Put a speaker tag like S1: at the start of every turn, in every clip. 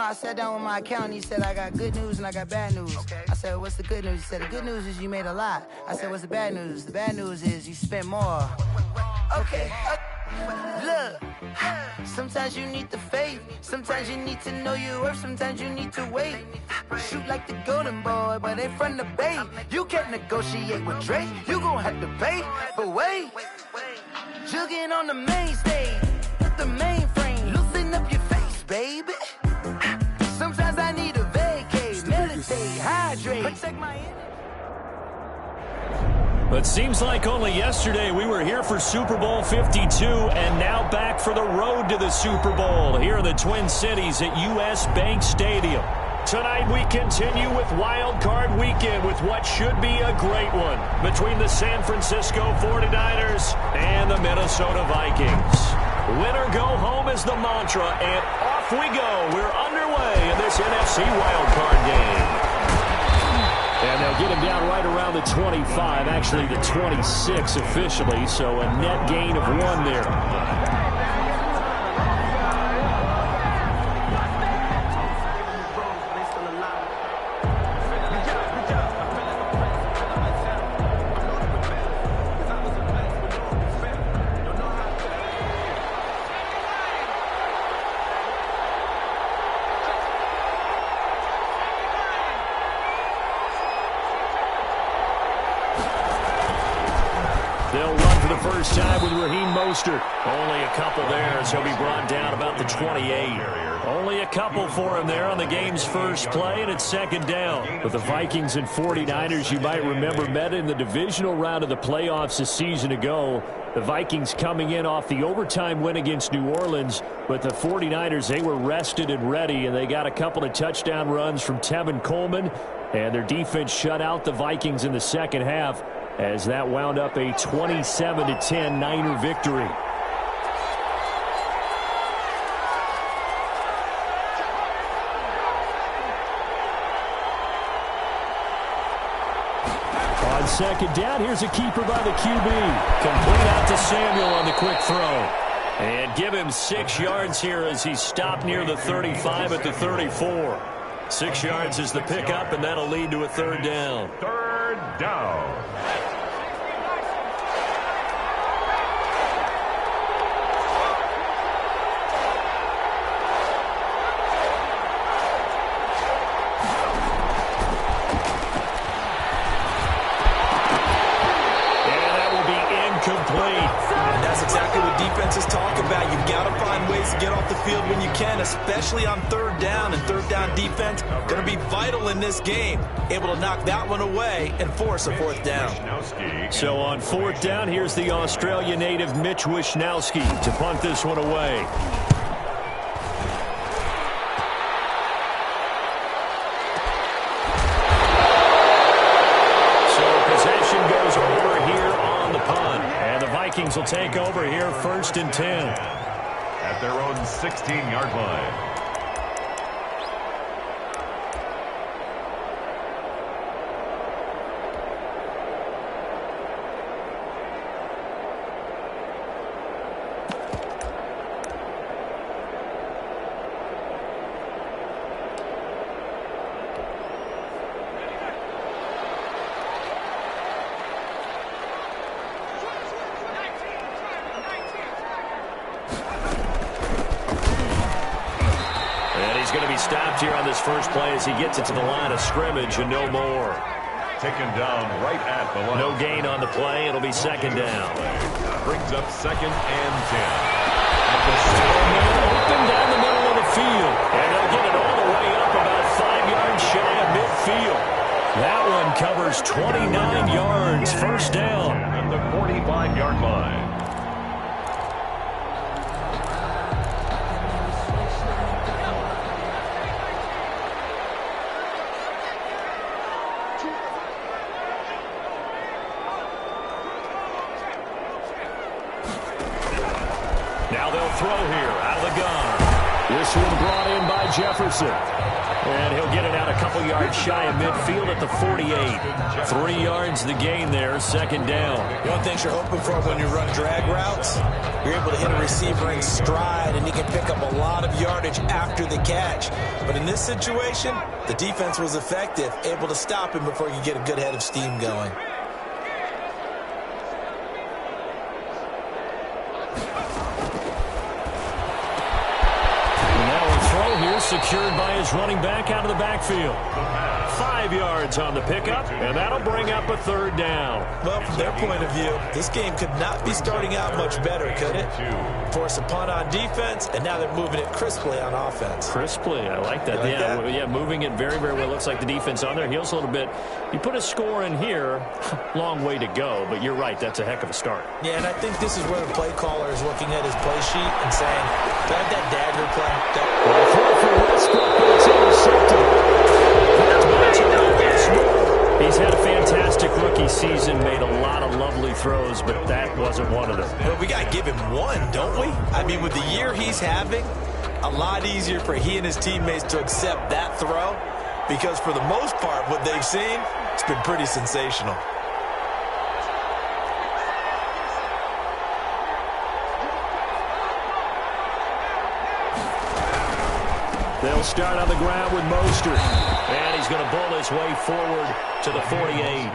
S1: I sat down with my accountant. He said, I got good news and I got bad news. Okay. I said, what's the good news? He said, the good news is you made a lot. I said, what's the bad news? The bad news is you spent more. Okay. Look, sometimes you need the faith. Sometimes you need to know your worth. Sometimes you need to wait. Shoot like the golden boy, but in front of the bay. You can't negotiate with Drake. You gon' have to pay. But wait, jugging on the main stage. The mainframe, loosen up your face, baby. Sometimes I need a vacate, meditate, hydrate, protect my energy.
S2: But seems like only yesterday we were here for Super Bowl 52 and now back for the road to the Super Bowl here in the Twin Cities at US Bank Stadium. Tonight we continue with Wild Card Weekend with what should be a great one between the San Francisco 49ers and the Minnesota Vikings. Win or go home is the mantra, and off we go. We're underway in this NFC wildcard game. And they'll get him down right around the 25, actually the 26 officially, so a net gain of 1 there. They'll run for the first time with Raheem Mostert. Only a couple there, so he'll be brought down about the 28. Only a couple for him there on the game's first play, and it's second down. With the Vikings and 49ers, you might remember, met in the divisional round of the playoffs a season ago. The Vikings coming in off the overtime win against New Orleans, but the 49ers, they were rested and ready, and they got a couple of touchdown runs from Tevin Coleman, and their defense shut out the Vikings in the second half, as that wound up a 27-10 Niner victory. On second down, here's a keeper by the QB. Complete out to Samuel on the quick throw. And give him 6 yards here as he's stopped near the 35 at the 34. 6 yards is the pickup, and that'll lead to a third down.
S3: Third down.
S4: And that's exactly what defenses talk about. You've got to find ways to get off the field when you can, especially on third down. And third down defense going to be vital in this game. Able to knock that one away and force a fourth down.
S2: So on fourth down, here's the Australia native Mitch Wishnowsky to punt this one away. Vikings will take over here, 1st and 10.
S3: At their own 16-yard line.
S2: Stopped here on this first play as he gets it to the line of scrimmage and no more.
S3: Taken down right at the line.
S2: No gain on the play. It'll be second down.
S3: Brings up 2nd and 10.
S2: Open down the middle of the field. And they'll get it all the way up about 5 yards shy of midfield. That one covers 29 yards. First down.
S3: At the 45-yard line.
S2: Now they'll throw here out of the gun. This one brought in by Jefferson. And he'll get it out a couple yards shy of midfield at the 48. 3 yards the gain there, second down.
S4: The only things you're hoping for when you run drag routes, you're able to hit a receiver in stride, and he can pick up a lot of yardage after the catch. But in this situation, the defense was effective, able to stop him before he could get a good head of steam going.
S2: Secured by his running back out of the backfield. 5 yards on the pickup, and that'll bring up a third down.
S4: Well, from their point of view, this game could not be starting out much better, could it? Force a punt on defense, and now they're moving it crisply on offense.
S2: Crisply, I like that. Yeah, moving it very, very well. Looks like the defense on their heels a little bit. You put a score in here, long way to go, but you're right, that's a heck of a start.
S4: Yeah, and I think this is where the play caller is looking at his play sheet and saying, do I have that dagger play?
S2: He's had a fantastic rookie season, made a lot of lovely throws, but that wasn't one of them.
S4: Well, we got to give him one, don't we? I mean, with the year he's having, a lot easier for he and his teammates to accept that throw, because for the most part, what they've seen, it's been pretty sensational.
S2: They'll start on the ground with Mostert. And he's going to bull his way forward to the 48.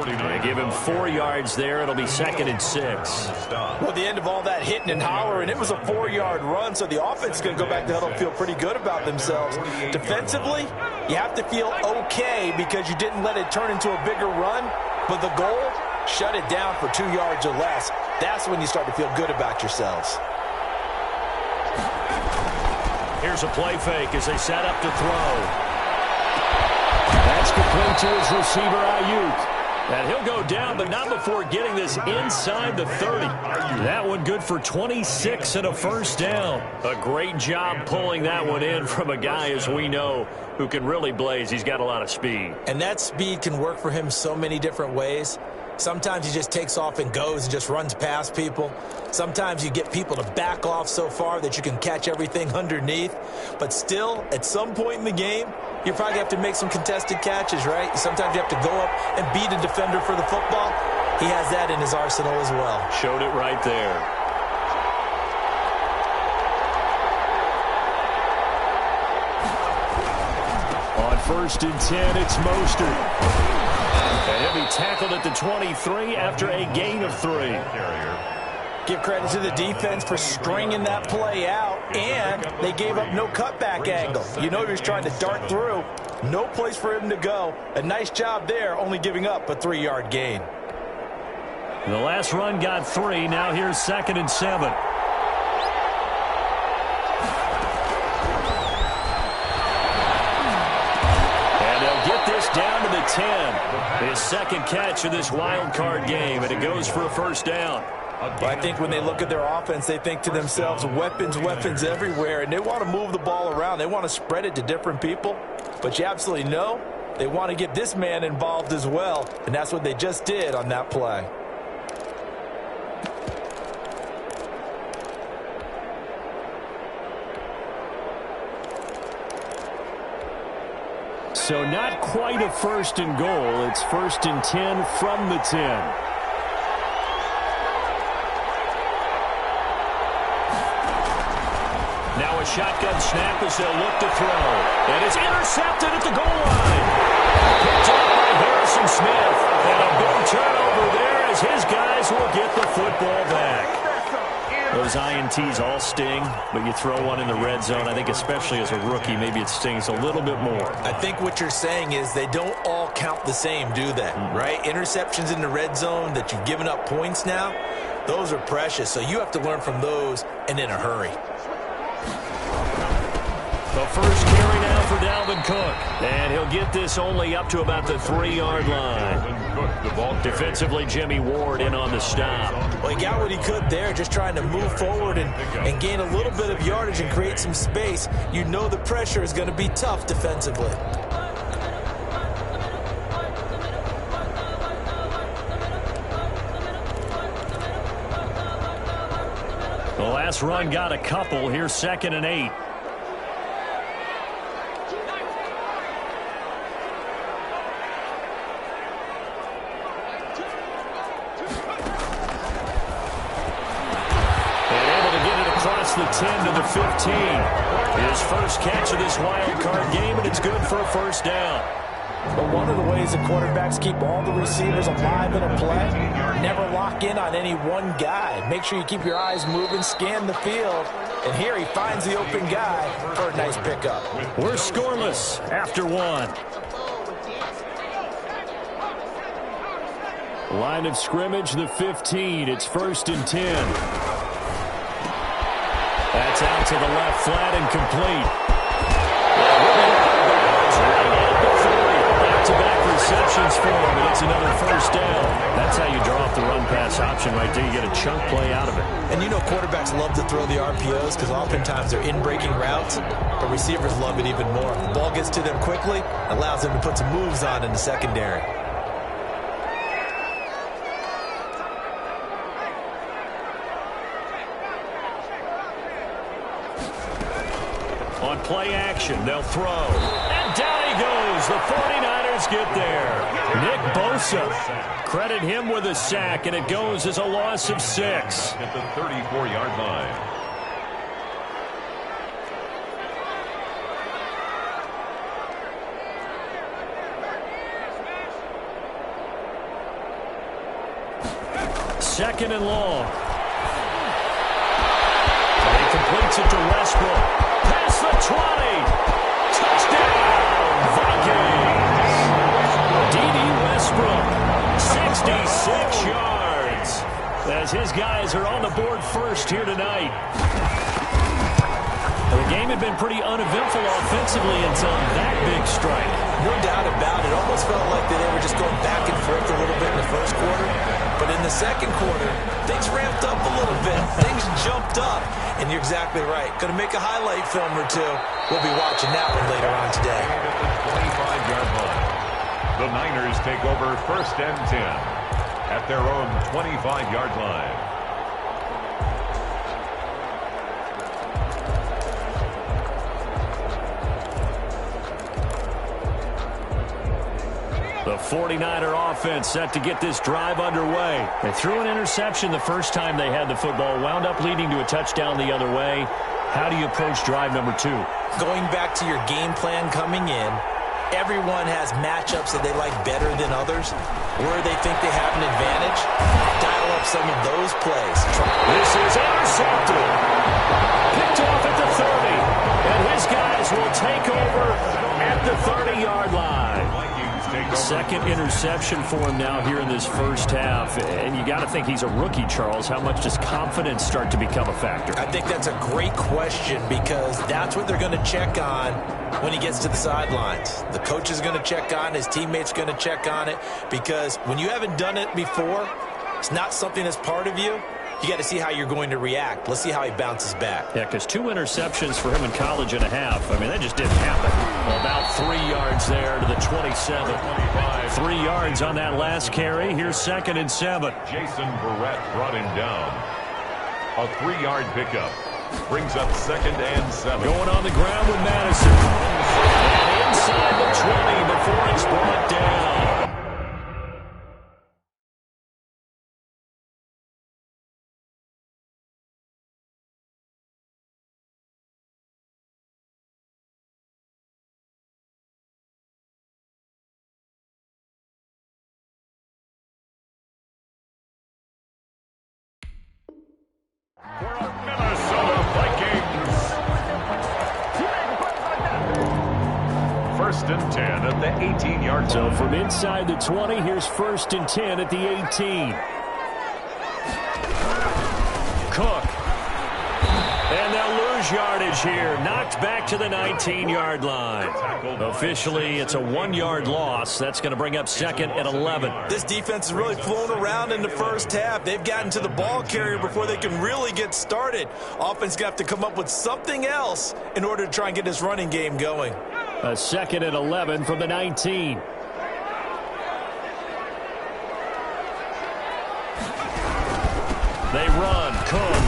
S2: They give him 4 yards there. It'll be 2nd and 6.
S4: Well, at the end of all that hitting and hollering, it was a 4-yard run, so the offense is going to go back to huddle and feel pretty good about themselves. Defensively, you have to feel okay because you didn't let it turn into a bigger run, but the goal, shut it down for 2 yards or less. That's when you start to feel good about yourselves.
S2: Here's a play fake as they set up to throw. That's complete to his receiver, Ayuk. And he'll go down, but not before getting this inside the 30. That one good for 26 and a first down. A great job pulling that one in from a guy, as we know, who can really blaze. He's got a lot of speed.
S4: And that speed can work for him so many different ways. Sometimes he just takes off and goes and just runs past people. Sometimes you get people to back off so far that you can catch everything underneath. But still, at some point in the game, you probably have to make some contested catches, right? Sometimes you have to go up and beat a defender for the football. He has that in his arsenal as well.
S2: Showed it right there. On 1st and 10, it's Mostert. And he'll be tackled at the 23 after a gain of 3.
S4: Give credit to the defense for stringing that play out, and they gave up no cutback angle. You know he was trying to dart through. No place for him to go. A nice job there, only giving up a 3-yard gain.
S2: The last run got 3. Now here's 2nd and 7. Down to the 10. His second catch of this wild card game, and it goes for a first down.
S4: Well, I think when they look at their offense, they think to themselves, weapons everywhere, and they want to move the ball around. They want to spread it to different people. But you absolutely know they want to get this man involved as well, and that's what they just did on that play.
S2: So not quite a 1st and goal. It's 1st and 10 from the 10. Now a shotgun snap as they'll look to throw. And it's intercepted at the goal line. Picked up by Harrison Smith. And a big turnover there as his guys will get the football back. Those INTs all sting, but you throw one in the red zone. I think especially as a rookie, maybe it stings a little bit more.
S4: I think what you're saying is they don't all count the same, do they? Right? Interceptions in the red zone that you've given up points now, those are precious. So you have to learn from those and in a hurry.
S2: The first carry now for Dalvin Cook. And he'll get this only up to about the 3-yard line. Defensively, Jimmy Ward in on the stop.
S4: Well, he got what he could there, just trying to move forward and gain a little bit of yardage and create some space. You know the pressure is going to be tough defensively.
S2: The last run got a couple. Here's 2nd and 8. across the 10 to the 15. His first catch of this wild card game, and it's good for a first down.
S4: But one of the ways that quarterbacks keep all the receivers alive in a play, never lock in on any one guy. Make sure you keep your eyes moving, scan the field, and here he finds the open guy for a nice pickup.
S2: We're scoreless after one. Line of scrimmage, the 15. It's 1st and 10. That's out to the left, flat and complete. Back-to-back receptions for him, and it's another first down. That's how you draw off the run-pass option right there. You get a chunk play out of it.
S4: And you know quarterbacks love to throw the RPOs because oftentimes they're in-breaking routes, but receivers love it even more. The ball gets to them quickly, allows them to put some moves on in the secondary.
S2: On play action, they'll throw. And down he goes. The 49ers get there. Nick Bosa. Credit him with a sack, and it goes as a loss of 6.
S3: At the 34-yard line.
S2: Second and long. And he completes it to Westbrook. Past the 20. Touchdown, Vikings. D.D. Westbrook, 66 yards. As his guys are on the board first here tonight. The game had been pretty uneventful offensively until that big strike.
S4: No doubt about it. Almost felt like they were just going back and forth a little bit in the first quarter. But in the second quarter, things ramped up a little bit. Things jumped up. And you're exactly right. Going to make a highlight film or two. We'll be watching that one later on today.
S3: At the 25-yard line. The Niners take over 1st and 10 at their own 25-yard line.
S2: The 49er offense set to get this drive underway. They threw an interception the first time they had the football, wound up leading to a touchdown the other way. How do you approach drive number 2?
S4: Going back to your game plan coming in, everyone has matchups that they like better than others. Where they think they have an advantage, dial up some of those plays.
S2: This is intercepted. Picked off at the 30. And his guys will take over at the 30-yard line. Second interception for him now here in this first half. And you got to think he's a rookie, Charles. How much does confidence start to become a factor?
S4: I think that's a great question because that's what they're going to check on when he gets to the sidelines. The coach is going to check on, his teammates going to check on it, because when you haven't done it before, it's not something that's part of you. You got to see how you're going to react. Let's see how he bounces back.
S2: Yeah, because 2 interceptions for him in college and a half. I mean, that just didn't happen. Well, about 3 yards there to the 27. 3 yards on that last carry. Here's 2nd and 7.
S3: Jason Barrett brought him down. A 3-yard pickup. Brings up 2nd and 7.
S2: Going on the ground with Madison. And inside the 20 before it's brought down.
S3: For our Minnesota Vikings. 1st and 10 at the 18-yard line.
S2: So from inside the 20, here's 1st and 10 at the 18. Cook. And they'll lose yardage here. Knocked back to the 19-yard line. Officially, it's a 1-yard loss. That's going to bring up 2nd and 11.
S4: This defense is really flown around in the first half. They've gotten to the ball carrier before they can really get started. Offense got to come up with something else in order to try and get this running game going.
S2: A 2nd and 11 from the 19. They run. Cook.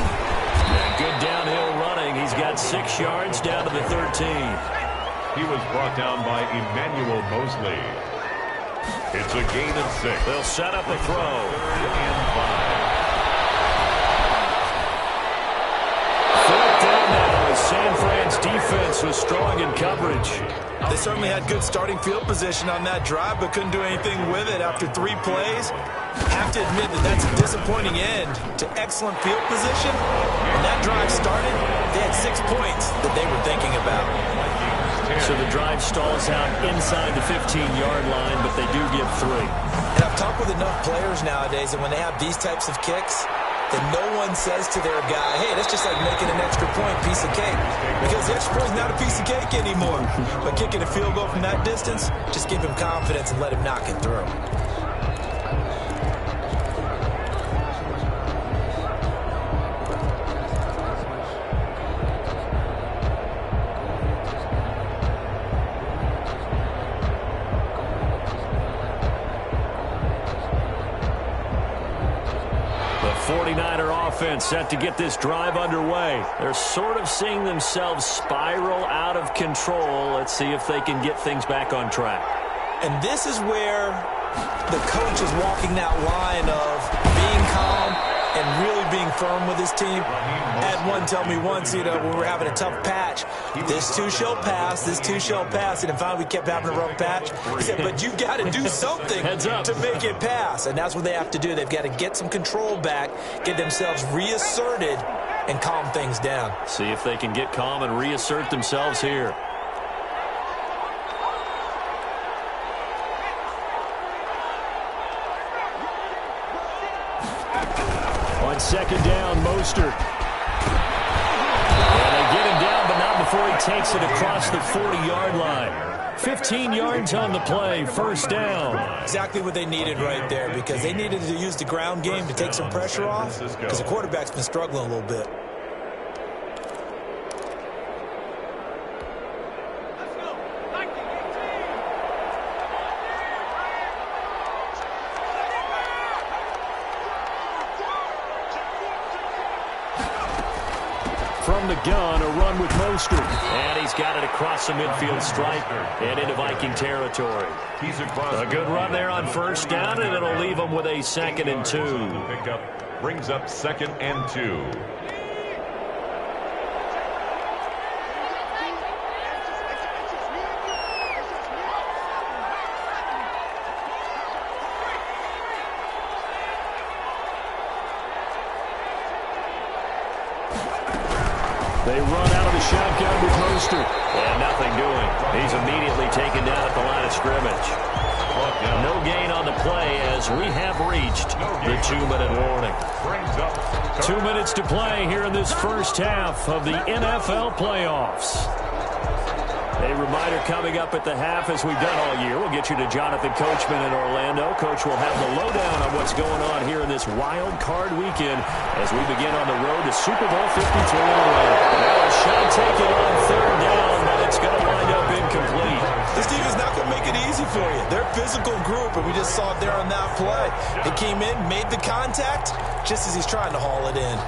S2: And good downhill running. He's got 6 yards down to the 13.
S3: He was brought down by Emmanuel Mosley. It's a gain of 6.
S2: They'll set up a throw.
S3: 3rd and 5.
S2: San Fran's defense was strong in coverage.
S4: They certainly had good starting field position on that drive, but couldn't do anything with it after 3 plays. Have to admit that that's a disappointing end to excellent field position. When that drive started, they had 6 points that they were thinking about.
S2: So the drive stalls out inside the 15-yard line, but they do give 3.
S4: And I've talked with enough players nowadays that when they have these types of kicks, that no one says to their guy, hey, that's just like making an extra point piece of cake. Because the extra point is not a piece of cake anymore. But kicking a field goal from that distance, just give him confidence and let him knock it through.
S2: The 49er offense set to get this drive underway. They're sort of seeing themselves spiral out of control. Let's see if they can get things back on track.
S4: And this is where the coach is walking that line of being calm and really being firm with his team. Had one tell me once, when we were having a tough patch, this too shall pass, this too shall pass. And finally we kept having a rough patch. He said, but you've got to do something to make it pass. And that's what they have to do. They've got to get some control back, get themselves reasserted, and calm things down.
S2: See if they can get calm and reassert themselves here. On second down, Mostert. And they get him down, but not before he takes it across the 40-yard line. 15 yards on the play, first down.
S4: Exactly what they needed right there, because they needed to use the ground game to take some pressure off, because the quarterback's been struggling a little bit.
S2: From the gun, a run with Mostert. And he's got it across the midfield stripe and into Viking territory. A good run there on first down, and it'll leave them with a 2nd and 2.
S3: Brings up 2nd and 2.
S2: They run out of the shotgun with Mostert. And nothing doing. He's immediately taken down at the line of scrimmage. No gain on the play as we have reached the 2-minute warning. 2 minutes to play here in this first half of the NFL playoffs. A reminder coming up at the half, as we've done all year. We'll get you to Jonathan Coachman in Orlando. Coach will have the lowdown on what's going on here in this wild card weekend as we begin on the road to Super Bowl 53 in Atlanta. Now a shot taken on third down, but it's going to wind up incomplete.
S4: This team is not going to make it easy for you. They're a physical group, and we just saw it there on that play. He came in, made the contact, just as he's trying to haul it in.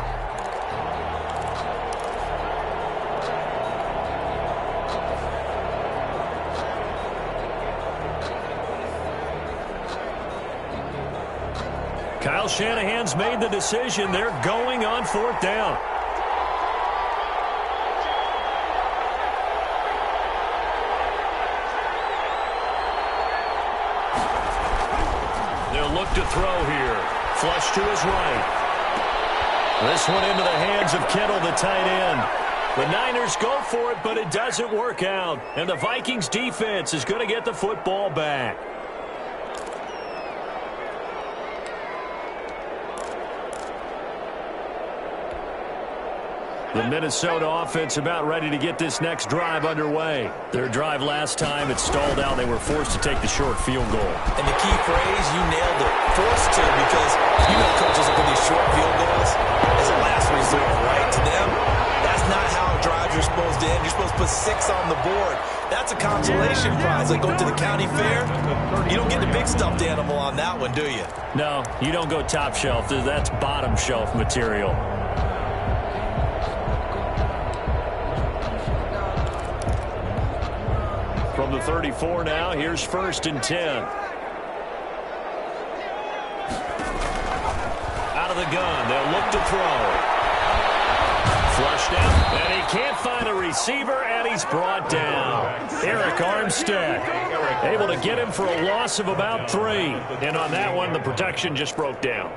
S2: Kyle Shanahan's made the decision. They're going on 4th down. They'll look to throw here. Flush to his right. This one into the hands of Kittle, the tight end. The Niners go for it, but it doesn't work out. And the Vikings defense is going to get the football back. The Minnesota offense about ready to get this next drive underway. Their drive last time, it stalled out. They were forced to take the short field goal.
S4: And the key phrase, you nailed it. Forced to, because coaches look at these short field goals as a last resort, right? To them, that's not how drives are supposed to end. You're supposed to put 6 on the board. That's a consolation prize. Like going to the county fair, you don't get the big stuffed animal on that one, do you?
S2: No, you don't go top shelf. That's bottom shelf material. From the 34 now, here's 1st and 10. Out of the gun, they'll look to throw. Flushed out, and he can't find a receiver, and he's brought down. Eric Armstead able to get him for a loss of about 3. And on that one, the protection just broke down.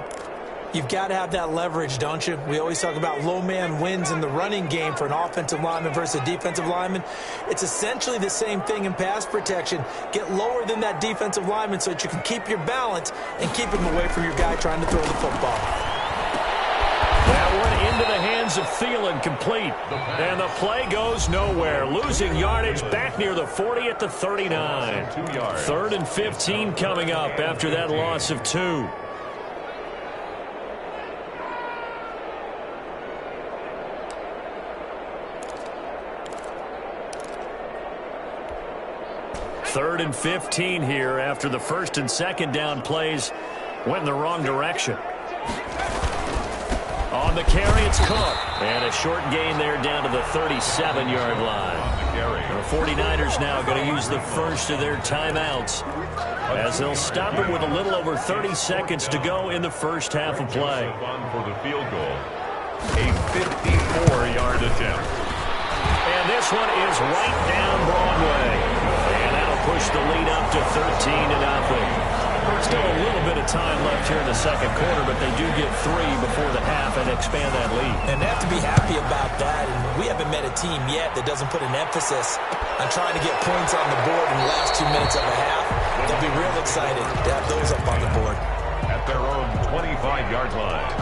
S4: You've got to have that leverage, don't you? We always talk about low man wins in the running game for an offensive lineman versus a defensive lineman. It's essentially the same thing in pass protection. Get lower than that defensive lineman so that you can keep your balance and keep him away from your guy trying to throw the football.
S2: That one into the hands of Thielen, complete. And the play goes nowhere. Losing yardage back near the 40 at the 39. 3rd and 15 coming up after that loss of 2. Third and 15 here after the 1st and 2nd down plays went in the wrong direction. On the carry, it's Cook. And a short gain there down to the 37-yard line. The 49ers now going to use the first of their timeouts as they'll stop it with a little over 30 seconds to go in the first half of play.
S3: For the field goal, a 54-yard attempt.
S2: And this one is right down Broadway. Push the lead up to 13-0. Still a little bit of time left here in the second quarter, but they do get 3 before the half and expand that lead.
S4: And they have to be happy about that. And we haven't met a team yet that doesn't put an emphasis on trying to get points on the board in the last 2 minutes of a half. They'll be real excited to have those up on the board.
S3: At their own 25-yard line.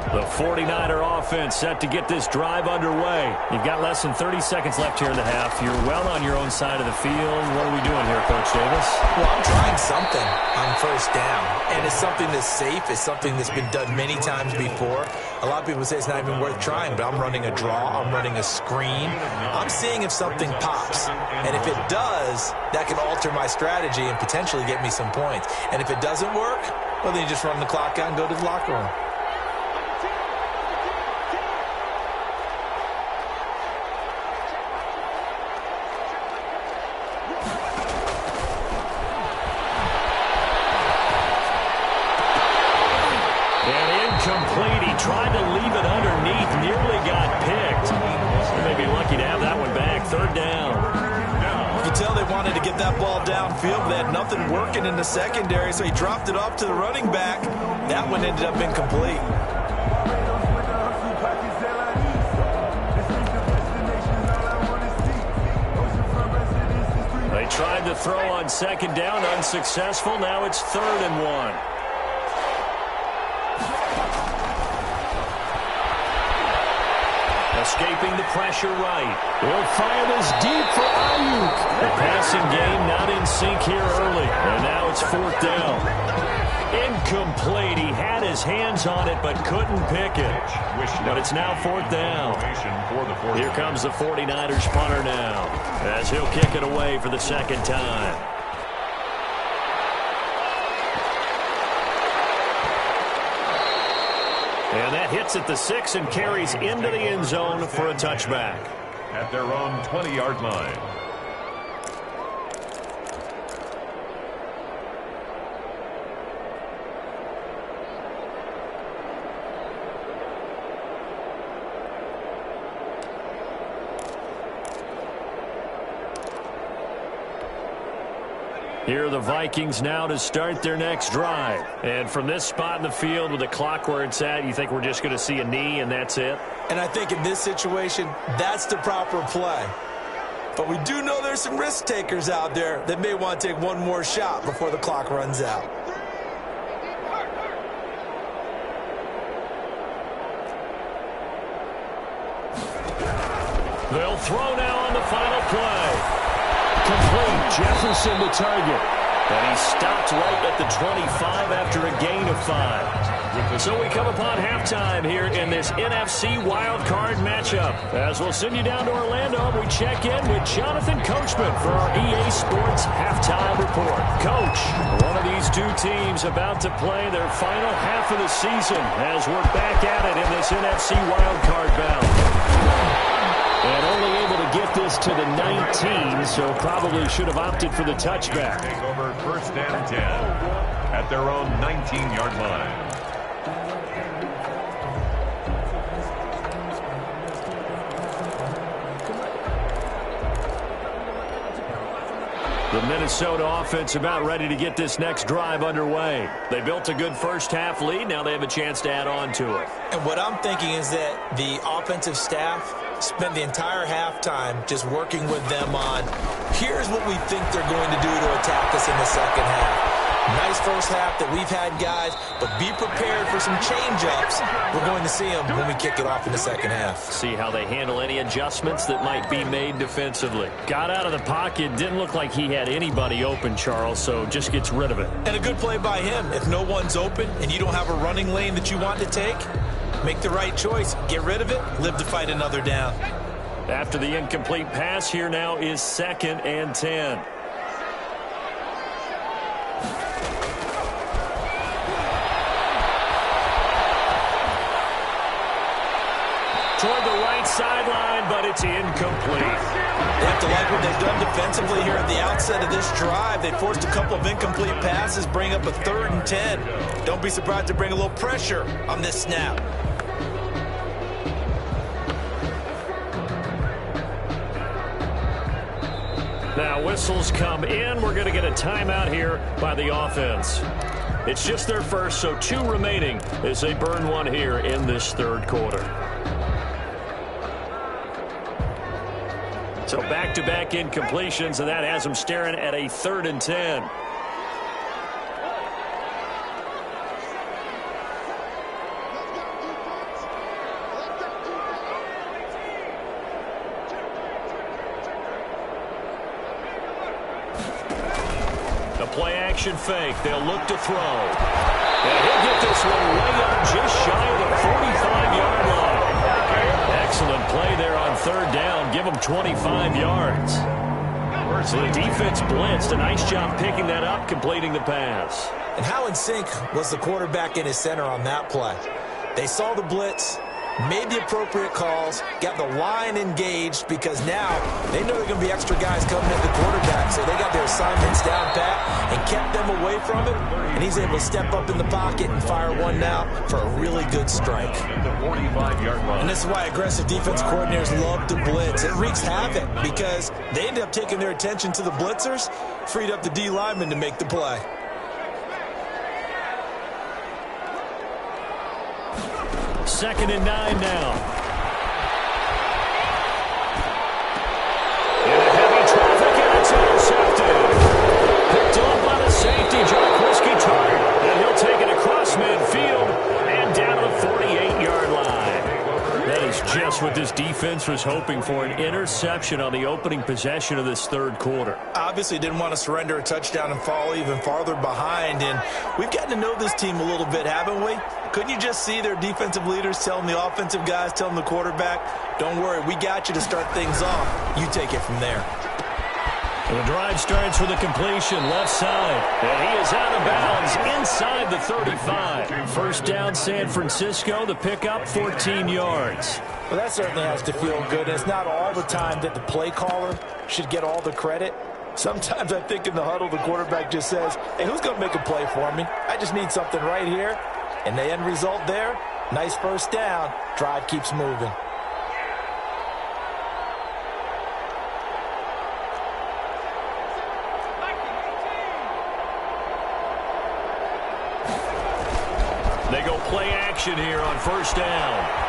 S2: The 49er offense set to get this drive underway. You've got less than 30 seconds left here in the half. You're well on your own side of the field. What are we doing here, Coach Davis?
S4: Well, I'm trying something on first down. And it's something that's safe. It's something that's been done many times before. A lot of people say it's not even worth trying, but I'm running a draw. I'm running a screen. I'm seeing if something pops. And if it does, that can alter my strategy and potentially get me some points. And if it doesn't work, well, then you just run the clock out and go to the locker room.
S2: Incomplete. He tried to leave it underneath, nearly got picked. They may be lucky to have that one back. 3rd down.
S4: You can tell they wanted to get that ball downfield. They had nothing working in the secondary, so he dropped it off to the running back. That one ended up incomplete.
S2: They tried to throw on 2nd down, unsuccessful. Now it's 3rd and 1. Escaping the pressure right. He'll fire this deep for Ayuk. The passing game not in sync here early. And now it's 4th down. Incomplete. He had his hands on it but couldn't pick it. But it's now 4th down. Here comes the 49ers punter now as he'll kick it away for the 2nd time. And that hits at the 6 and carries into the end zone for a touchback.
S3: At their own 20-yard line.
S2: Here are the Vikings now to start their next drive. And from this spot in the field with the clock where it's at, you think we're just going to see a knee and that's it?
S4: And I think in this situation, that's the proper play. But we do know there's some risk takers out there that may want to take one more shot before the clock runs out.
S2: They'll throw now on the final play. Complete. Jefferson the target. And he stopped right at the 25 after a gain of 5. So we come upon halftime here in this NFC wildcard matchup. As we'll send you down to Orlando, we check in with Jonathan Coachman for our EA Sports Halftime Report. Coach, one of these These two teams about to play their final half of the season as we're back at it in this NFC wildcard bout. And only able to get this to the 19, so probably should have opted for the touchback.
S3: Take over 1st and 10 at their own 19-yard line.
S2: The Minnesota offense about ready to get this next drive underway. They built a good first-half lead. Now they have a chance to add on to it.
S4: And what I'm thinking is that the offensive staff spent the entire halftime just working with them on, here's what we think they're going to do to attack us in the second half. Nice first half that we've had, guys, but be prepared for some change-ups. We're going to see them when we kick it off in the second half.
S2: See how they handle any adjustments that might be made defensively. Got out of the pocket, didn't look like he had anybody open, Charles, so just gets rid of it.
S4: And a good play by him. If no one's open and you don't have a running lane that you want to take, make the right choice. Get rid of it. Live to fight another down.
S2: After the incomplete pass, here now is 2nd and 10. Toward the right sideline, but it's incomplete.
S4: They have to like what they've done defensively here at the outset of this drive. They forced a couple of incomplete passes, bring up a 3rd and 10. Don't be surprised to bring a little pressure on this snap.
S2: Now whistles come in. We're going to get a timeout here by the offense. It's just their first, so 2 remaining as they burn one here in this 3rd quarter. So back-to-back incompletions, and that has them staring at a 3rd and 10. The play-action fake. They'll look to throw. And he'll get this one way up just shy of the 45-yard line. Excellent play there on 3rd down. Give them 25 yards. So the defense blitzed. A nice job picking that up, completing the pass.
S4: And how in sync was the quarterback in his center on that play? They saw the blitz, made the appropriate calls, got the line engaged, because now they know there are going to be extra guys coming at the quarterback, so they got their assignments down pat and kept them away from it, and he's able to step up in the pocket and fire one now for a really good strike. And this is why aggressive defense coordinators love to blitz. It wreaks havoc because they end up taking their attention to the blitzers, freed up the D lineman to make the play.
S2: Second and 9 now. In a heavy traffic, and it's intercepted. Picked up by the safety, Jock Whiskey Tart, and he'll take it across midfield and down to the 48-yard line. That is just what this defense was hoping for, an interception on the opening possession of this 3rd quarter.
S4: Obviously didn't want to surrender a touchdown and fall even farther behind, and we've gotten to know this team a little bit, haven't we? Couldn't you just see their defensive leaders telling the offensive guys, telling the quarterback, don't worry, we got you to start things off. You take it from there.
S2: The drive starts with a completion left side, and he is out of bounds inside the 35. 1st down, San Francisco. The pickup, 14 yards.
S4: Well, that certainly has to feel good. It's not all the time that the play caller should get all the credit. Sometimes I think in the huddle, the quarterback just says, hey, who's going to make a play for me? I just need something right here. And the end result there, nice 1st down. Drive keeps moving.
S2: They go play action here on 1st down.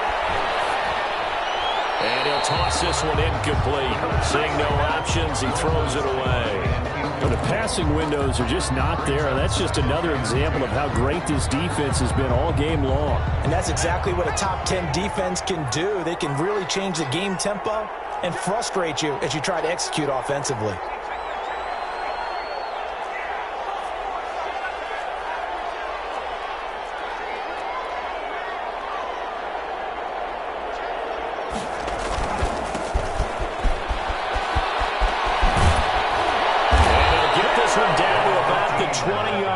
S2: And he'll toss this one incomplete. Seeing no options, he throws it away. The passing windows are just not there, and that's just another example of how great this defense has been all game long.
S4: And that's exactly what a top 10 defense can do. They can really change the game tempo and frustrate you as you try to execute offensively.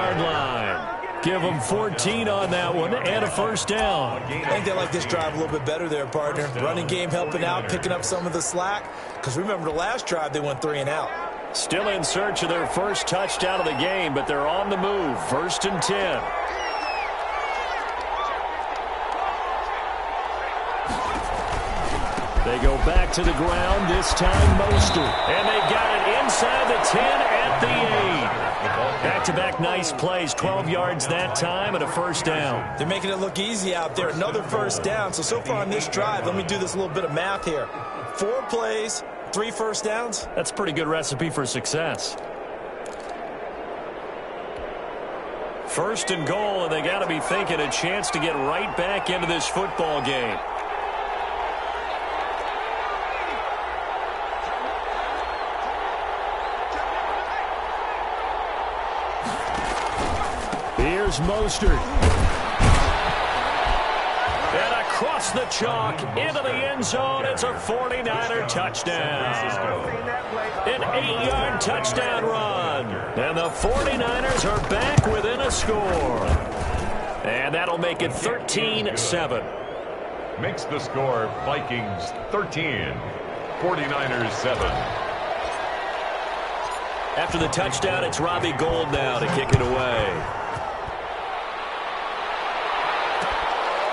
S2: 16-yard line. Give them 14 on that one and a first down.
S4: I think they like this drive a little bit better there, partner. Running game helping out, picking up some of the slack. Because remember, the last drive they went 3 and out.
S2: Still in search of their first touchdown of the game, but they're on the move. 1st and 10. They go back to the ground, this time Mostert. And they got it inside the 10 at the 8. Back-to-back nice plays, 12 yards that time and a first down.
S4: They're making it look easy out there. Another first down. So far on this drive, let me do this little bit of math here. 4 plays, 3 first downs.
S2: That's a pretty good recipe for success. 1st and goal, and they got to be thinking a chance to get right back into this football game. Here's Mostert. And across the chalk into the end zone. It's a 49er touchdown. An 8-yard touchdown run. And the 49ers are back within a score. And that'll make it 13-7.
S3: Makes the score Vikings 13, 49ers 7.
S2: After the touchdown, it's Robbie Gould now to kick it away.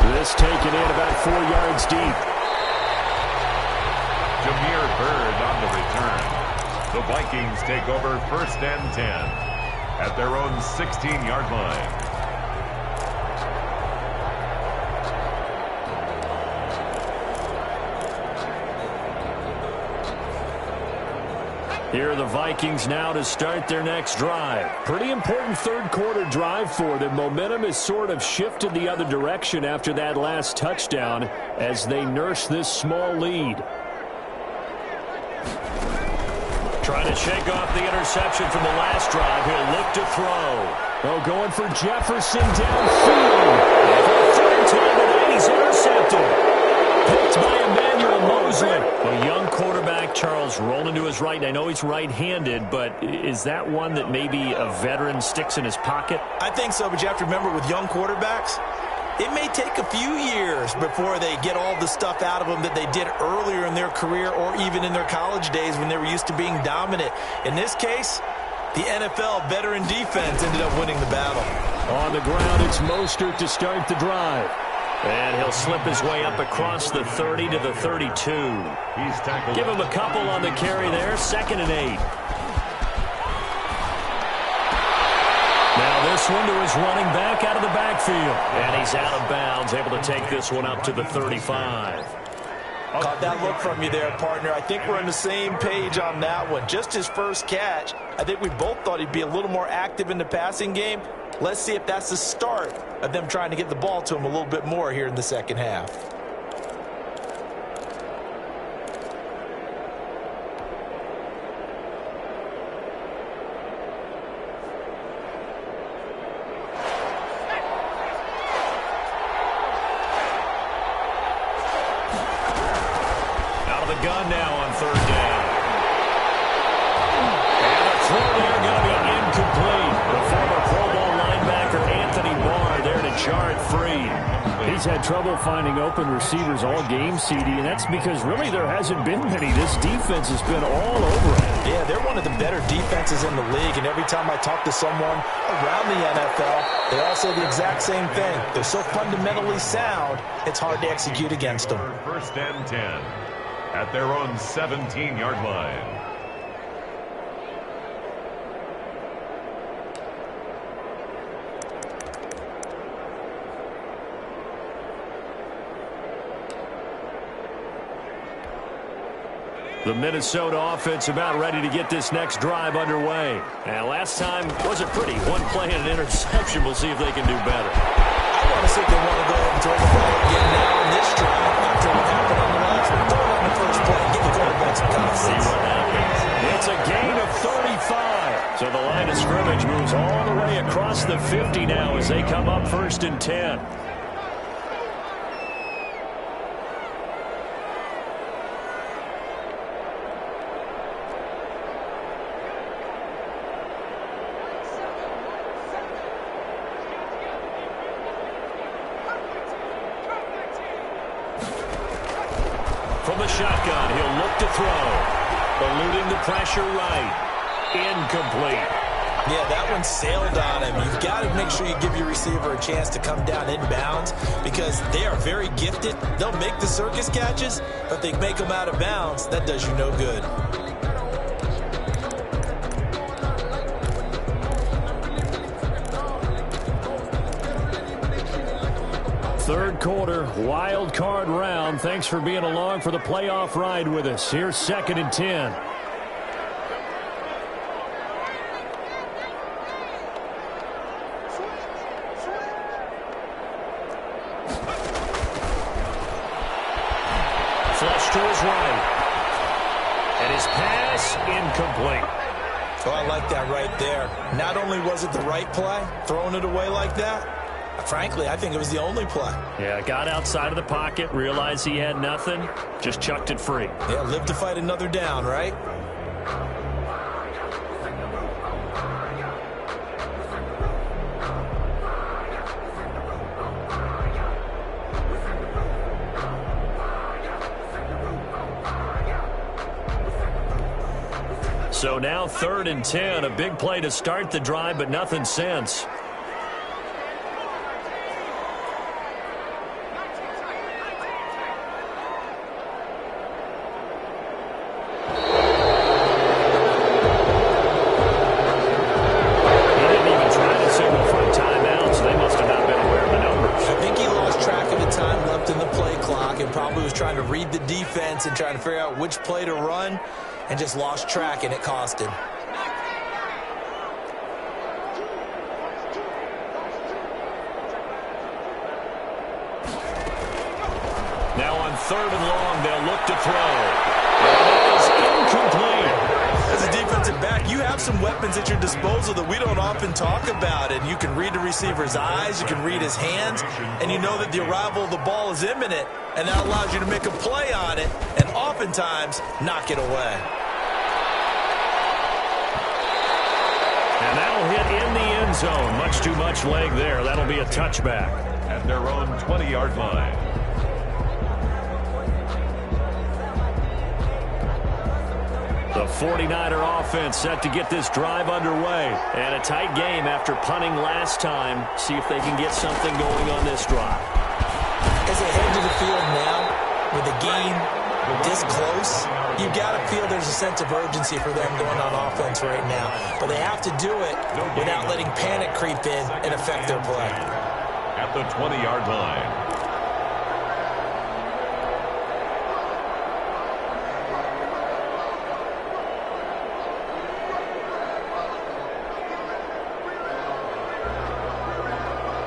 S2: This taken in about 4 yards deep.
S3: Jameer Byrd on the return. The Vikings take over 1st and 10 at their own 16-yard line.
S2: Here are the Vikings now to start their next drive. Pretty important third-quarter drive for them. Momentum has sort of shifted the other direction after that last touchdown as they nurse this small lead. Trying to shake off the interception from the last drive. He'll look to throw. Oh, going for Jefferson downfield. And for the 3rd time today, he's intercepted. Picked by Emmanuel Mosley. A young quarterback, Charles, rolling to his right. And I know he's right-handed, but is that one that maybe a veteran sticks in his pocket?
S4: I think so, but you have to remember with young quarterbacks, it may take a few years before they get all the stuff out of them that they did earlier in their career or even in their college days when they were used to being dominant. In this case, the NFL veteran defense ended up winning the battle.
S2: On the ground, it's Mostert to start the drive. And he'll slip his way up across the 30 to the 32.
S3: He's tackled.
S2: Give him a couple on the carry there. 2nd and 8. Now this one to his running back out of the backfield. And he's out of bounds, able to take this one up to the 35.
S4: Caught that look from you there, partner. I think we're on the same page on that one. Just his first catch. I think we both thought he'd be a little more active in the passing game. Let's see if that's the start of them trying to get the ball to him a little bit more here in the second half.
S2: Out of the gun now on 3rd down. And the throw there going to be incomplete. The former Pro Bowl linebacker Anthony Barr there to jar it free. He's had trouble finding open receivers all game, CD, and that's because really there hasn't been many. This defense has been all over it.
S4: Yeah, they're one of the better defenses in the league, and every time I talk to someone around the NFL, they all say the exact same thing. They're so fundamentally sound, it's hard to execute against them.
S3: 1st and 10 at their own 17-yard line.
S2: The Minnesota offense about ready to get this next drive underway. And last time wasn't pretty. One play and an interception. We'll see if they can do better.
S4: I want to see if they want to go ahead and throw the ball again now in this drive after what happened on the last one. Throw it on the first play. Give the quarterback some confidence.
S2: See what happens. It's a gain of 35. So the line of scrimmage moves all the way across the 50 now as they come up 1st and 10. shotgun. He'll look to throw. Eluding the pressure right. Incomplete.
S4: Yeah, that one sailed on him. You've got to make sure you give your receiver a chance to come down inbounds because they are very gifted. They'll make the circus catches, but if they make them out of bounds, that does you no good.
S2: Third quarter, wild card round. Thanks for being along for the playoff ride with us. Here's 2nd and 10. Flush to his right. And his pass incomplete.
S4: Oh, I like that right there. Not only was it the right play, throwing it away like that, frankly, I think it was the only play.
S2: Yeah, got outside of the pocket, realized he had nothing, just chucked it free.
S4: Yeah, live to fight another down, right?
S2: So now 3rd and 10, a big play to start the drive, but nothing since.
S4: And trying to figure out which play to run and just lost track, and it cost him.
S2: Now on 3rd and long, they'll look to throw. That is incomplete.
S4: As a defensive back, you have some weapons at your disposal that we don't often talk about, and you can read the receiver's eyes, you can read his hands, and you know that the arrival of the ball is imminent, and that allows you to make a play on it and oftentimes knock it away.
S2: And that'll hit in the end zone. Much too much leg there. That'll be a touchback.
S3: At their own 20-yard line.
S2: The 49er offense set to get this drive underway. And a tight game after punting last time. See if they can get something going on this drive.
S4: As they head to the field now, with the game this close, you've got to feel there's a sense of urgency for them going on offense right now. But they have to do it without letting panic creep in and affect their play.
S3: At the 20-yard line.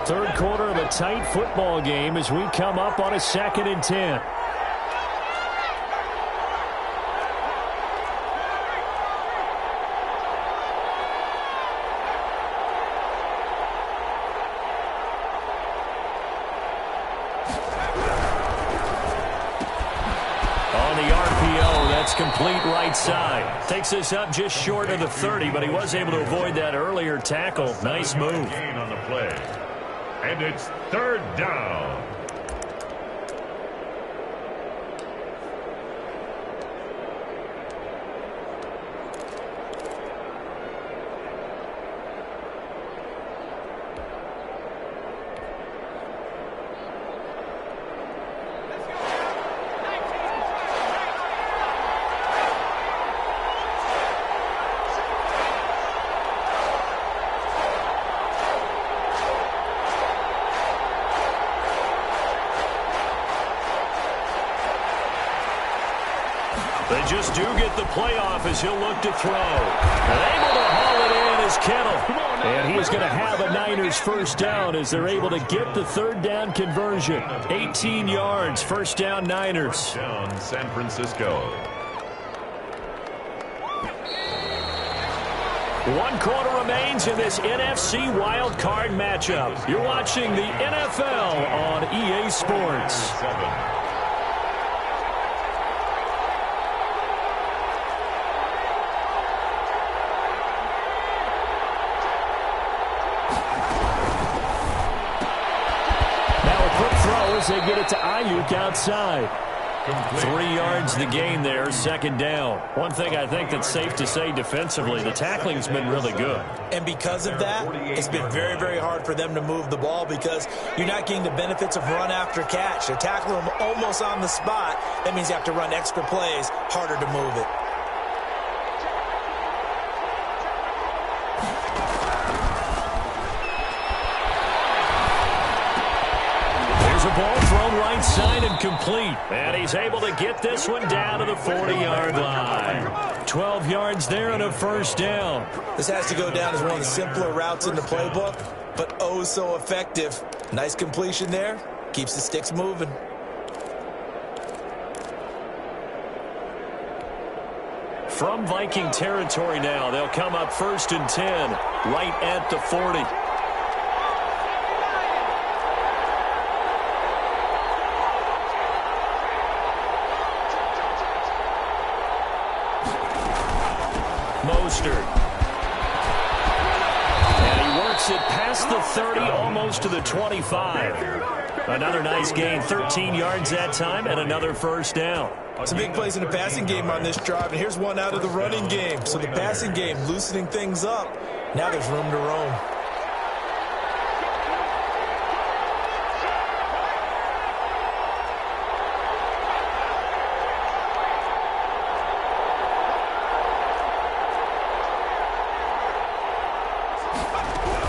S2: Third quarter of a tight football game as we come up on a 2nd and 10. On the RPO, that's complete right side. Takes us up just short of the 30, but he was able to avoid that earlier tackle. Nice move.
S3: Gain on the play. And it's 3rd down.
S2: They just do get the playoff as he'll look to throw. And able to haul it in is Kittle. And he's going to have a Niners first down as they're able to get the 3rd down conversion. 18 yards, first down Niners.
S3: Down San Francisco.
S2: 1 quarter remains in this NFC wild card matchup. You're watching the NFL on EA Sports. They get it to Ayuk outside. 3 yards the gain there, second down. One thing I think that's safe to say defensively, the tackling's been really good.
S4: And because of that, it's been very, very hard for them to move the ball because you're not getting the benefits of run after catch. They're tackling them almost on the spot. That means you have to run extra plays, harder to move it.
S2: There's a ball thrown right side and complete. And he's able to get this one down to the 40-yard line. 12 yards there and a first down.
S4: This has to go down as one of the simpler routes in the playbook, but oh so effective. Nice completion there. Keeps the sticks moving.
S2: From Viking territory now, they'll come up 1st and 10, right at the 40. Mostert. And he works it past the 30, almost to the 25. Another nice gain, 13 yards that time, and another first down.
S4: Some big plays in the passing game on this drive, and here's one out of the running game. So the passing game loosening things up. Now there's room to roam.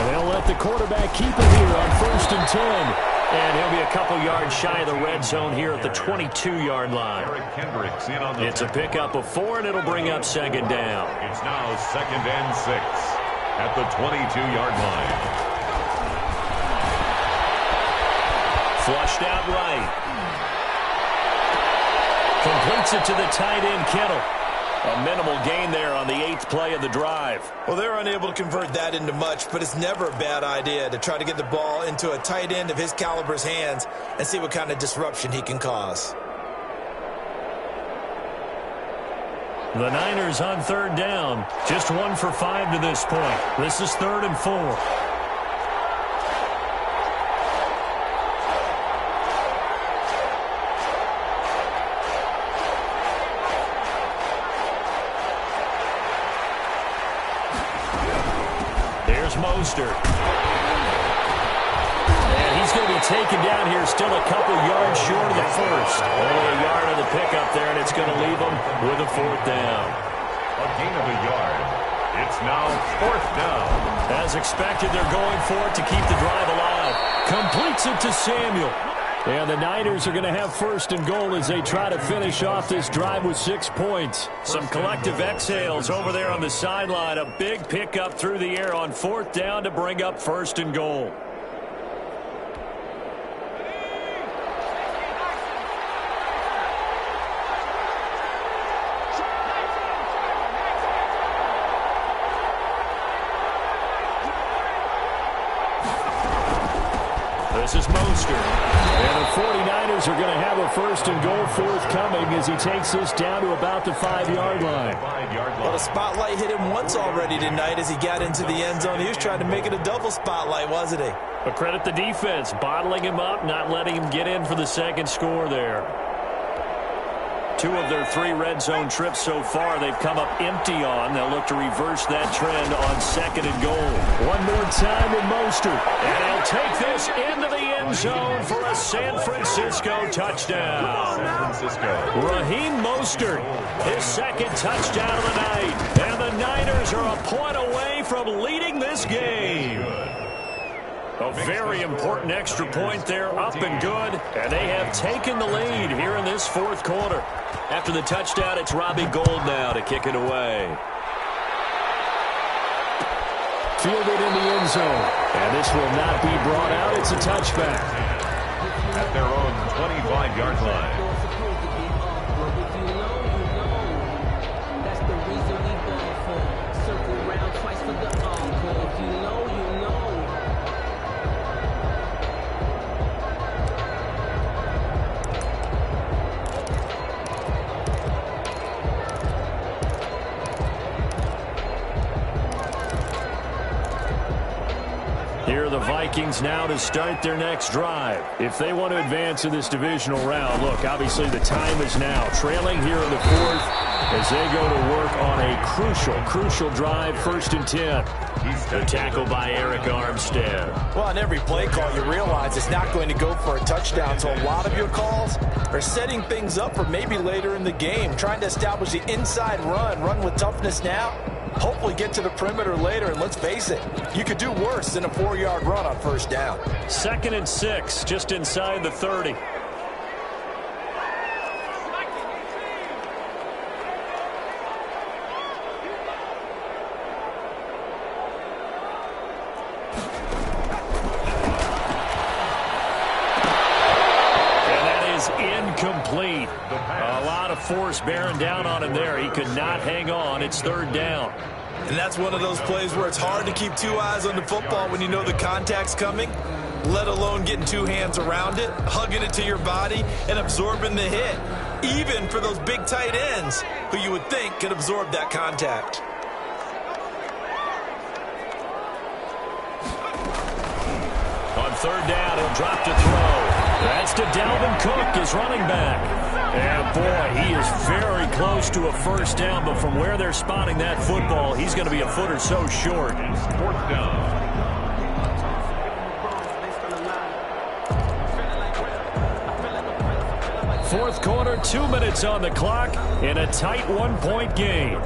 S2: They'll let the quarterback keep it here on 1st and 10. And he'll be a couple yards shy of the red zone here at the 22-yard line. It's a pickup of 4, and it'll bring up second down.
S3: It's now 2nd and 6 at the 22-yard line.
S2: Flushed out right. Completes it to the tight end, Kittle. A minimal gain there on the 8th play of the drive.
S4: Well, they're unable to convert that into much, but it's never a bad idea to try to get the ball into a tight end of his caliber's hands and see what kind of disruption he can cause.
S2: The Niners on 3rd down. Just 1 for 5 to this point. This is 3rd and 4. Mostert. And he's going to be taken down here, still a couple yards short of the first. Only a yard of the pickup there, and it's going to leave him with a 4th down.
S3: A gain of a yard. It's now 4th down.
S2: As expected, they're going for it to keep the drive alive. Completes it to Samuel. And the Niners are going to have 1st and goal as they try to finish off this drive with 6 points. Some collective exhales over there on the sideline. A big pickup through the air on 4th down to bring up 1st and goal. This is Mostert. And the 49ers are going to have a 1st and goal forthcoming as he takes this down to about the 5-yard line.
S4: Well, the spotlight hit him once already tonight as he got into the end zone. He was trying to make it a double spotlight, wasn't he?
S2: But credit the defense, bottling him up, not letting him get in for the second score there. 2 of their 3 red zone trips so far they've come up empty on. They'll look to reverse that trend on 2nd and goal. One more time with Mostert. And he'll take this into the end zone for a San Francisco touchdown. Raheem Mostert, his 2nd touchdown of the night. And the Niners are a point away from leading this game. A very important extra point there, up and good. And they have taken the lead here in this 4th quarter. After the touchdown, it's Robbie Gould now to kick it away. Fielded in the end zone. And this will not be brought out. It's a touchback.
S3: At their own 25-yard line.
S2: Here are the Vikings now to start their next drive. If they want to advance in this divisional round, look, obviously the time is now. Trailing here in the fourth as they go to work on a crucial drive, 1st and 10. The tackle by Eric Armstead.
S4: Well, on every play call, you realize it's not going to go for a touchdown, so a lot of your calls are setting things up for maybe later in the game, trying to establish the inside run with toughness now, hopefully get to the perimeter later, and let's face it, you could do worse than a 4-yard run on 1st down.
S2: 2nd and 6, just inside the 30. Incomplete. A lot of force bearing down on him there. He could not hang on. It's 3rd down.
S4: And that's one of those plays where it's hard to keep 2 eyes on the football when you know the contact's coming, let alone getting 2 hands around it, hugging it to your body, and absorbing the hit, even for those big tight ends who you would think could absorb that contact.
S2: On 3rd down, he'll drop to throw. That's to Dalvin Cook, his running back. And, boy, he is very close to a 1st down, but from where they're spotting that football, he's going to be a foot or so short.
S3: 4th down.
S2: Fourth quarter, 2 minutes on the clock in a tight 1-point game.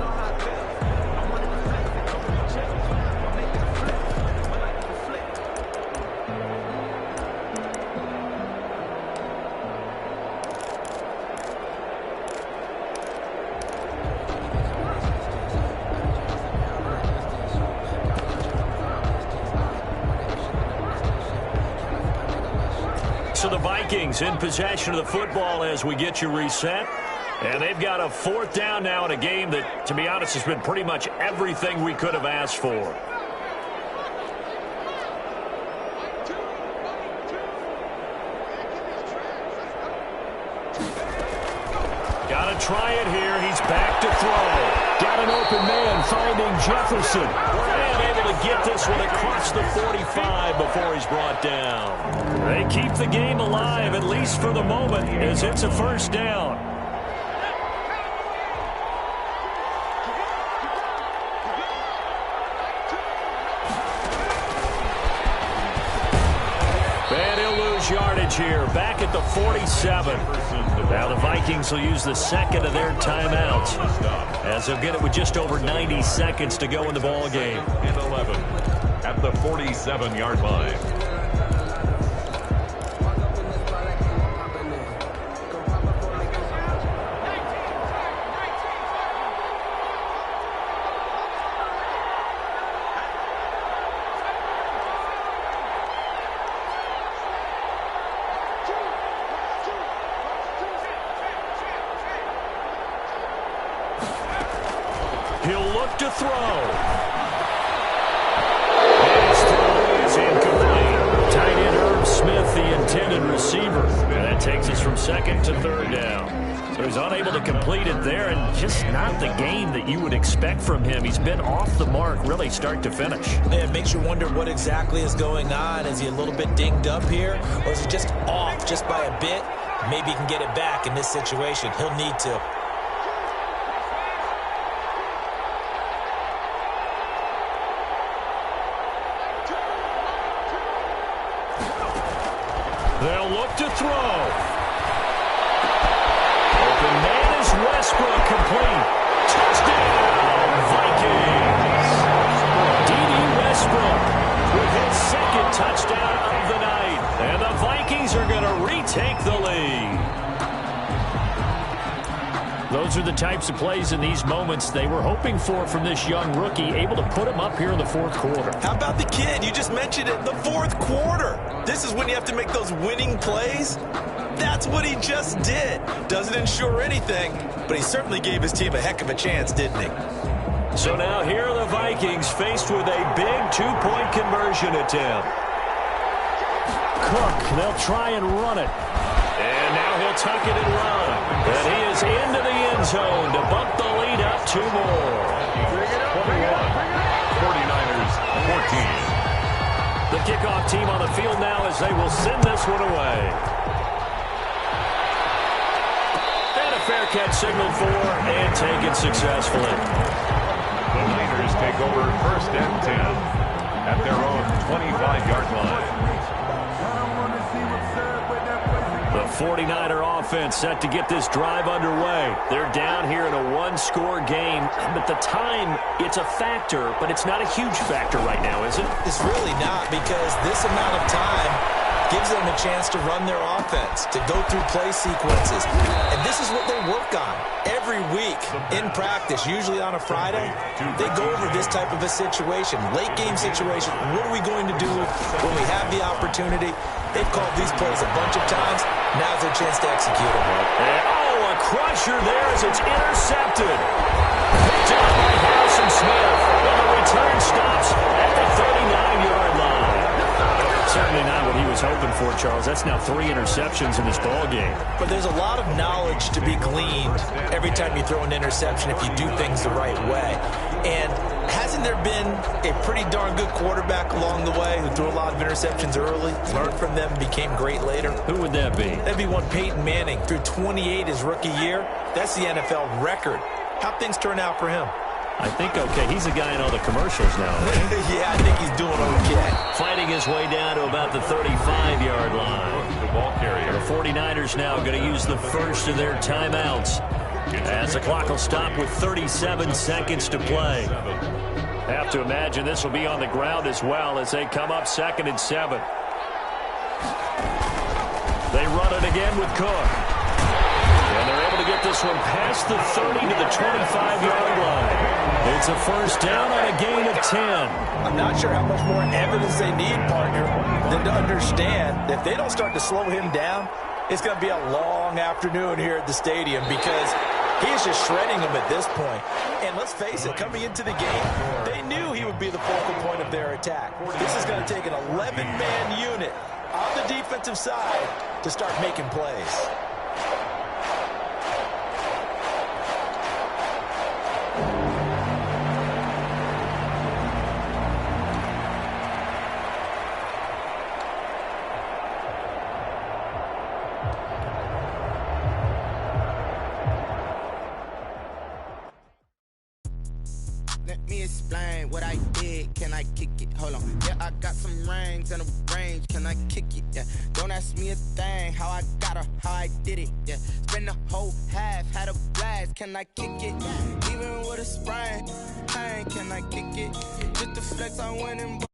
S2: So the Vikings in possession of the football as we get you reset. And they've got a 4th down now in a game that, to be honest, has been pretty much everything we could have asked for. Got to try it here. He's back to throw. Got an open man finding Jefferson. And able to get this one across the 45 before he's brought down. They keep the game alive, at least for the moment, as it's a 1st down. And he'll lose yardage here, back at the 47. Now the Vikings will use the 2nd of their timeouts, as they'll get it with just over 90 seconds to go in the ball game.
S3: And 11 at the 47-yard line.
S2: He'll look to throw. And his throw is incomplete. Tight end Herb Smith, the intended receiver. And that takes us from 2nd to 3rd down. So he's unable to complete it there, and just not the game that you would expect from him. He's been off the mark, really, start to finish.
S4: Yeah, it makes you wonder what exactly is going on. Is he a little bit dinged up here, or is he just off just by a bit? Maybe he can get it back in this situation. He'll need to.
S2: They'll look to throw. Open man is Westbrook, complete. Touchdown, Vikings. D.D. Westbrook with his 2nd touchdown of the night. And the Vikings are going to retake the lead. Those are the types of plays in these moments they were hoping for from this young rookie, able to put him up here in the 4th quarter.
S4: How about the kid? You just mentioned it, the 4th quarter. This is when you have to make those winning plays. That's what he just did. Doesn't ensure anything, but he certainly gave his team a heck of a chance, didn't he?
S2: So now here are the Vikings faced with a big 2-point conversion attempt. Cook, they'll try and run it. And now he'll tuck it and run. And he is into the end zone to bump the lead up 2 more.
S3: 21, 49ers 14.
S2: The kickoff team on the field now as they will send this one away. And a fair catch signaled for and taken successfully.
S3: The Niners take over 1st and 10 at their own 25-yard line.
S2: The 49er offense set to get this drive underway. They're down here in a one-score game, but the time, it's a factor, but it's not a huge factor right now, is it?
S4: It's really not, because this amount of time gives them a chance to run their offense, to go through play sequences. And this is what they work on every week in practice, usually on a Friday. They go over this type of a situation, late game situation. What are we going to do when we have the opportunity? They've called these plays a bunch of times. Now's their chance to execute them.
S2: And, a crusher there as it's intercepted. Picked up by Harrison Smith. And the return stops at the 39-yard line. Certainly not what he was hoping for, Charles. That's now 3 interceptions in this ball game.
S4: But there's a lot of knowledge to be gleaned every time you throw an interception if you do things the right way. And hasn't there been a pretty darn good quarterback along the way who threw a lot of interceptions early, learned from them, became great later?
S2: Who would that be?
S4: That'd be one Peyton Manning. Threw 28 his rookie year. That's the NFL record. How'd things turn out for him?
S2: I think okay. He's a guy in all the commercials now, right?
S4: Yeah, I think he's doing okay.
S2: Fighting his way down to about the 35-yard line.
S3: The ball carrier.
S2: The 49ers now going to use the first of their timeouts, as the clock will stop with 37 seconds to play. Have to imagine this will be on the ground as well as they come up 2nd and 7. They run it again with Cook. And they're able to get this one past the 30 to the 25-yard line. It's a first down on a gain of 10.
S4: I'm not sure how much more evidence they need, partner, than to understand that if they don't start to slow him down, it's going to be a long afternoon here at the stadium, because he is just shredding them at this point. And let's face it, coming into the game, they knew he would be the focal point of their attack. This is going to take an 11-man unit on the defensive side to start making plays.
S5: Let me explain what I did. Can I kick it? Hold on. Yeah, I got some rings and a range. Can I kick it? Yeah. Don't ask me a thing. How I got her, how I did it. Yeah. Spend the whole half, had a blast. Can I kick it? Even with a sprain, pain. Can I kick it? Just the flex, I went and